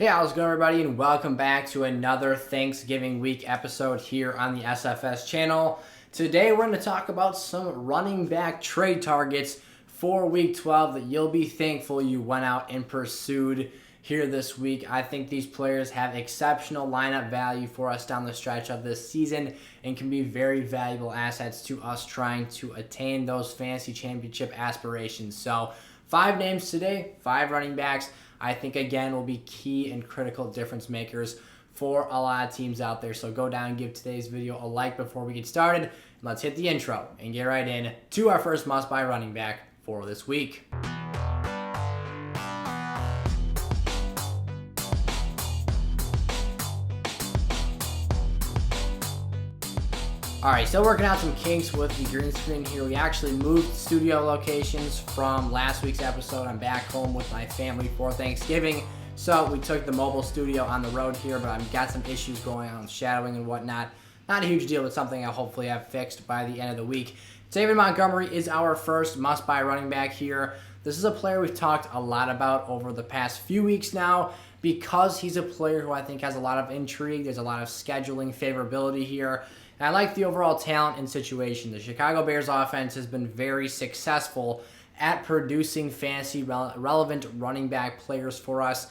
Hey, how's it going, everybody, and welcome back to another Thanksgiving week episode here on the SFS channel. Today, we're going to talk about some running back trade targets for Week 12 that you'll be thankful you went out and pursued here this week. I think these players have exceptional lineup value for us down the stretch of this season and can be very valuable assets to us trying to attain those fantasy championship aspirations. So, 5 names today, 5 running backs. I think, again, will be key and critical difference makers for a lot of teams out there. So go down and give today's video a like before we get started. And let's hit the intro and get right in to our first must-buy running back for this week. All right, still working out some kinks with the green screen here. We actually moved studio locations from last week's episode. I'm back home with my family for Thanksgiving. So we took the mobile studio on the road here, but I've got some issues going on with shadowing and whatnot. Not a huge deal, but something I'll hopefully have fixed by the end of the week. David Montgomery is our first must-buy running back here. This is a player we've talked a lot about over the past few weeks now because he's a player who I think has a lot of intrigue. There's a lot of scheduling favorability here. And I like the overall talent and situation. The Chicago Bears offense has been very successful at producing fantasy relevant running back players for us.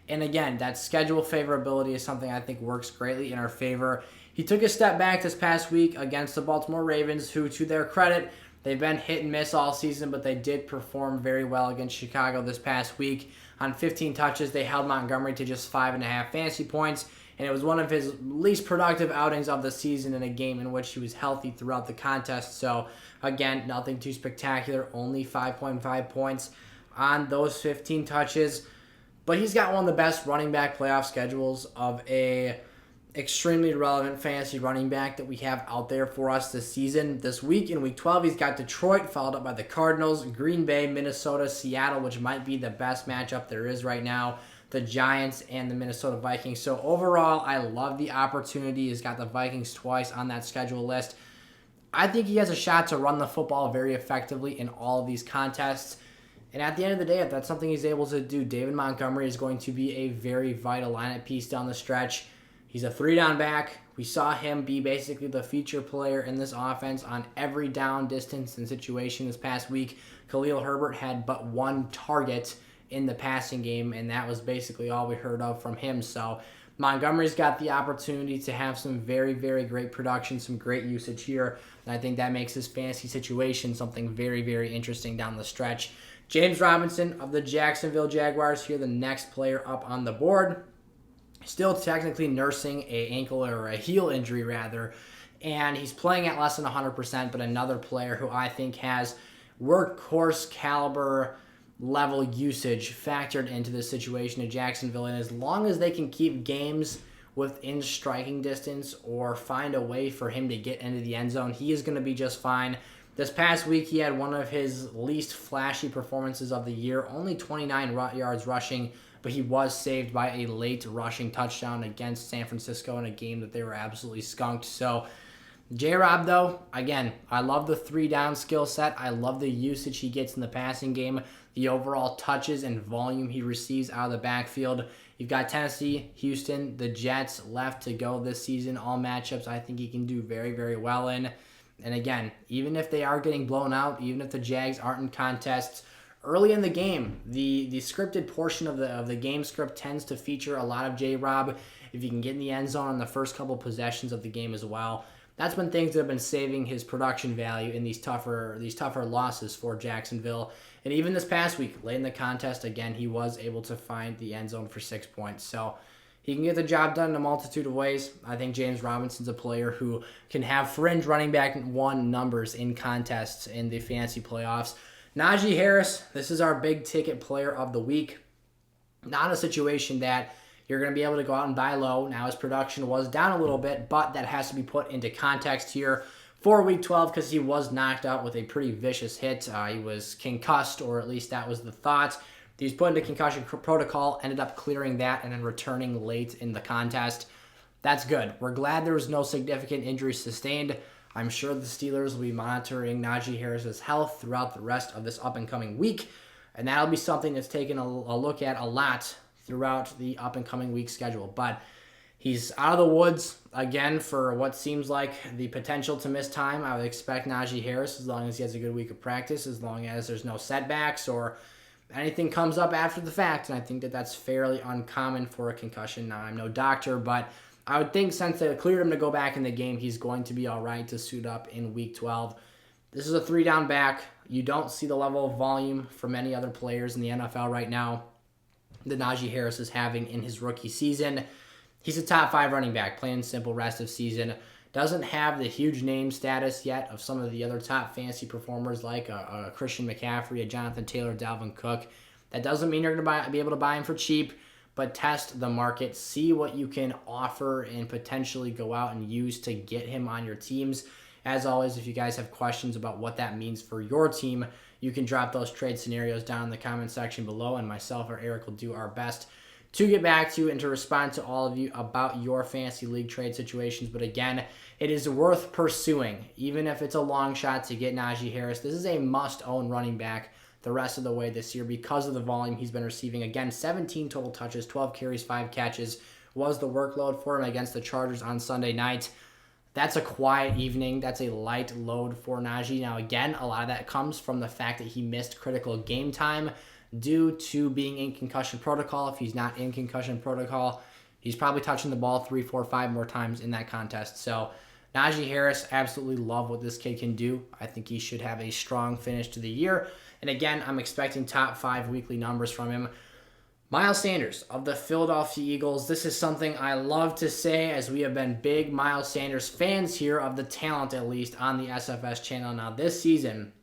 And again, that schedule favorability is something I think works greatly in our favor. He took a step back this past week against the Baltimore Ravens, who, to their credit, they've been hit and miss all season, but they did perform very well against Chicago this past week. On 15 touches, they held Montgomery to just 5.5 fantasy points. And it was one of his least productive outings of the season in a game in which he was healthy throughout the contest. So, again, nothing too spectacular, only 5.5 points on those 15 touches. But he's got one of the best running back playoff schedules of a extremely relevant fantasy running back that we have out there for us this season. This week in Week 12, he's got Detroit, followed up by the Cardinals, Green Bay, Minnesota, Seattle, which might be the best matchup there is right now, the Giants, and the Minnesota Vikings. So overall, I love the opportunity. He's got the Vikings twice on that schedule list. I think he has a shot to run the football very effectively in all of these contests. And at the end of the day, if that's something he's able to do, David Montgomery is going to be a very vital lineup piece down the stretch. He's a 3-down back. We saw him be basically the feature player in this offense on every down, distance, and situation this past week. Khalil Herbert had but 1 target in the passing game, and that was basically all we heard of from him. So Montgomery's got the opportunity to have some very, very great production, some great usage here, and I think that makes his fantasy situation something very, very interesting down the stretch. James Robinson of the Jacksonville Jaguars here, the next player up on the board. Still technically nursing a ankle or a heel injury, rather, and he's playing at less than 100%, but another player who I think has workhorse caliber level usage factored into this situation in Jacksonville. And as long as they can keep games within striking distance or find a way for him to get into the end zone, he is going to be just fine. This past week, he had one of his least flashy performances of the year, only 29 yards rushing, but he was saved by a late rushing touchdown against San Francisco in a game that they were absolutely skunked. So J-Rob, though, again, I love the 3-down skill set. I love the usage he gets in the passing game, the overall touches and volume he receives out of the backfield. You've got Tennessee, Houston, the Jets left to go this season. All matchups I think he can do very, very well in. And again, even if they are getting blown out, even if the Jags aren't in contests, early in the game, the scripted portion of the game script tends to feature a lot of J-Rob. If you can get in the end zone on the first couple possessions of the game as well, that's been things that have been saving his production value in these tougher losses for Jacksonville. And even this past week, late in the contest, again, he was able to find the end zone for 6 points. So he can get the job done in a multitude of ways. I think James Robinson's a player who can have fringe running back 1 numbers in contests in the fantasy playoffs. Najee Harris, this is our big ticket player of the week. Not a situation that you're going to be able to go out and buy low. Now, his production was down a little bit, but that has to be put into context here for Week 12 because he was knocked out with a pretty vicious hit. He was concussed, or at least that was the thought. He was put into concussion protocol, ended up clearing that, and then returning late in the contest. That's good. We're glad there was no significant injuries sustained. I'm sure the Steelers will be monitoring Najee Harris's health throughout the rest of this up-and-coming week, and that'll be something that's taken a look at a lot throughout the up-and-coming week schedule. But he's out of the woods again for what seems like the potential to miss time. I would expect Najee Harris, as long as he has a good week of practice, as long as there's no setbacks or anything comes up after the fact. And I think that that's fairly uncommon for a concussion. Now, I'm no doctor, but I would think since they cleared him to go back in the game, he's going to be all right to suit up in week 12. This is a 3-down back. You don't see the level of volume from many other players in the NFL right now that Najee Harris is having in his rookie season. He's a top 5 running back, plain and simple rest of season. Doesn't have the huge name status yet of some of the other top fantasy performers like a Christian McCaffrey, a Jonathan Taylor, Dalvin Cook. That doesn't mean you're going to be able to buy him for cheap, but test the market, see what you can offer, and potentially go out and use to get him on your teams. As always, if you guys have questions about what that means for your team, you can drop those trade scenarios down in the comment section below, and myself or Eric will do our best to get back to you and to respond to all of you about your fantasy league trade situations. But again, it is worth pursuing, even if it's a long shot to get Najee Harris. This is a must-own running back the rest of the way this year because of the volume he's been receiving. Again, 17 total touches, 12 carries, 5 catches was the workload for him against the Chargers on Sunday night. That's a quiet evening. That's a light load for Najee. Now, again, a lot of that comes from the fact that he missed critical game time due to being in concussion protocol. If he's not in concussion protocol, he's probably touching the ball 3, 4, 5 more times in that contest. So Najee Harris, absolutely love what this kid can do. I think he should have a strong finish to the year. And again, I'm expecting top 5 weekly numbers from him. Miles Sanders of the Philadelphia Eagles. This is something I love to say, as we have been big Miles Sanders fans here, of the talent at least, on the SFS channel. Now this season,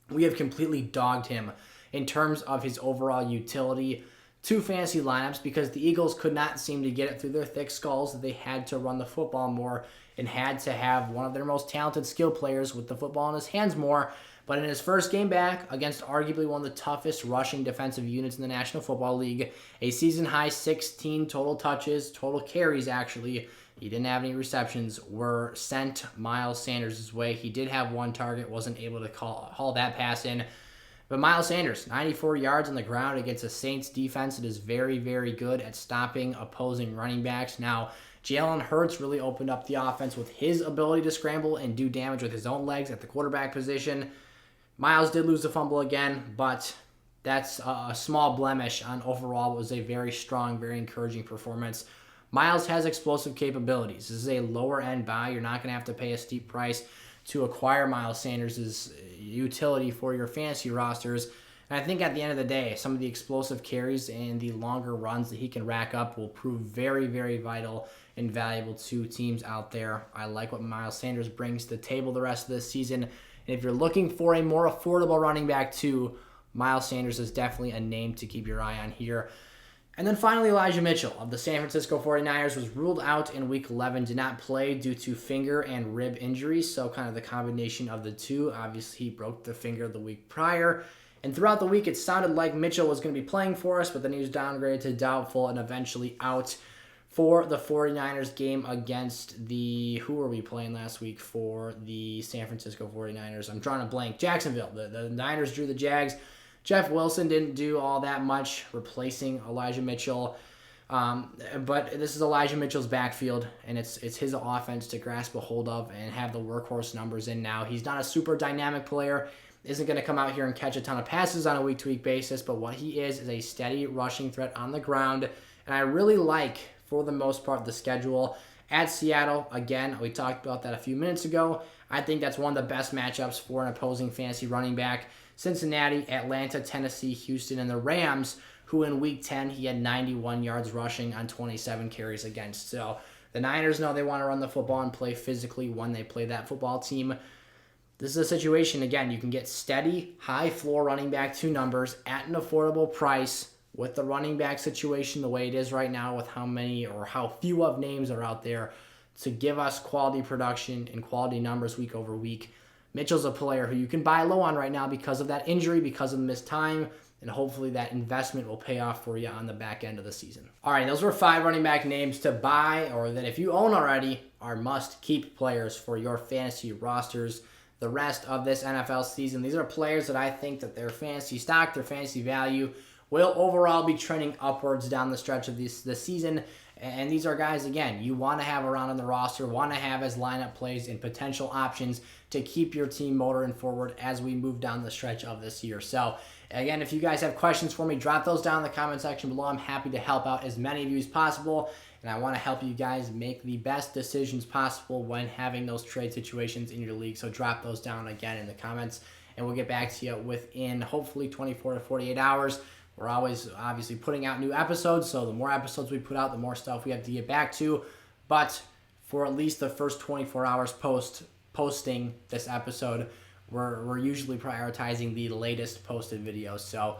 we have completely dogged him in terms of his overall utility to fantasy lineups because the Eagles could not seem to get it through their thick skulls that they had to run the football more and had to have one of their most talented skill players with the football in his hands more. But in his first game back against arguably one of the toughest rushing defensive units in the National Football League, a season-high 16 total touches, total carries actually, he didn't have any receptions, were sent Miles Sanders' way. He did have one target, wasn't able to haul that pass in. But Miles Sanders, 94 yards on the ground against a Saints defense that is very, very good at stopping opposing running backs. Now, Jalen Hurts really opened up the offense with his ability to scramble and do damage with his own legs at the quarterback position. Miles did lose the fumble again, but that's a small blemish on overall what was a very strong, very encouraging performance. Miles has explosive capabilities. This is a lower-end buy. You're not going to have to pay a steep price to acquire Miles Sanders' utility for your fantasy rosters. And I think at the end of the day, some of the explosive carries and the longer runs that he can rack up will prove very, very vital and valuable to teams out there. I like what Miles Sanders brings to the table the rest of this season. And if you're looking for a more affordable running back too, Miles Sanders is definitely a name to keep your eye on here. And then finally, Elijah Mitchell of the San Francisco 49ers was ruled out in Week 11, did not play due to finger and rib injuries, so kind of the combination of the two. Obviously, he broke the finger the week prior. And throughout the week, it sounded like Mitchell was going to be playing for us, but then he was downgraded to doubtful and eventually out for the 49ers game against the... Who were we playing last week for the San Francisco 49ers? I'm drawing a blank. Jacksonville. The Niners drew the Jags. Jeff Wilson didn't do all that much replacing Elijah Mitchell. But this is Elijah Mitchell's backfield, and it's his offense to grasp a hold of and have the workhorse numbers in now. He's not a super dynamic player, isn't going to come out here and catch a ton of passes on a week-to-week basis, but what he is a steady rushing threat on the ground. And I really like, for the most part, the schedule at Seattle. Again, we talked about that a few minutes ago. I think that's one of the best matchups for an opposing fantasy running back. Cincinnati, Atlanta, Tennessee, Houston, and the Rams, who in Week 10, he had 91 yards rushing on 27 carries against. So the Niners know they want to run the football and play physically when they play that football team. This is a situation, again, you can get steady, high-floor running back 2 numbers at an affordable price with the running back situation the way it is right now with how many or how few of names are out there to give us quality production and quality numbers week over week. Mitchell's a player who you can buy low on right now because of that injury, because of the missed time, and hopefully that investment will pay off for you on the back end of the season. All right, those were 5 running back names to buy, or that if you own already, are must-keep players for your fantasy rosters the rest of this NFL season. These are players that I think that their fantasy stock, their fantasy value will overall be trending upwards down the stretch of this season. And these are guys, again, you want to have around on the roster, want to have as lineup plays and potential options to keep your team motoring forward as we move down the stretch of this year. So, again, if you guys have questions for me, drop those down in the comment section below. I'm happy to help out as many of you as possible. And I want to help you guys make the best decisions possible when having those trade situations in your league. So drop those down again in the comments, and we'll get back to you within hopefully 24 to 48 hours. We're always obviously putting out new episodes, so the more episodes we put out, the more stuff we have to get back to. But for at least the first 24 hours posting this episode, we're usually prioritizing the latest posted videos. So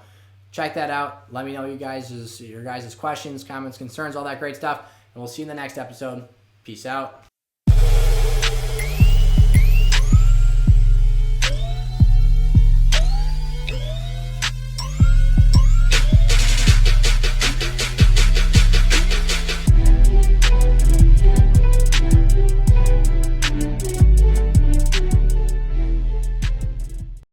check that out. Let me know your guys' questions, comments, concerns, all that great stuff. And we'll see you in the next episode. Peace out.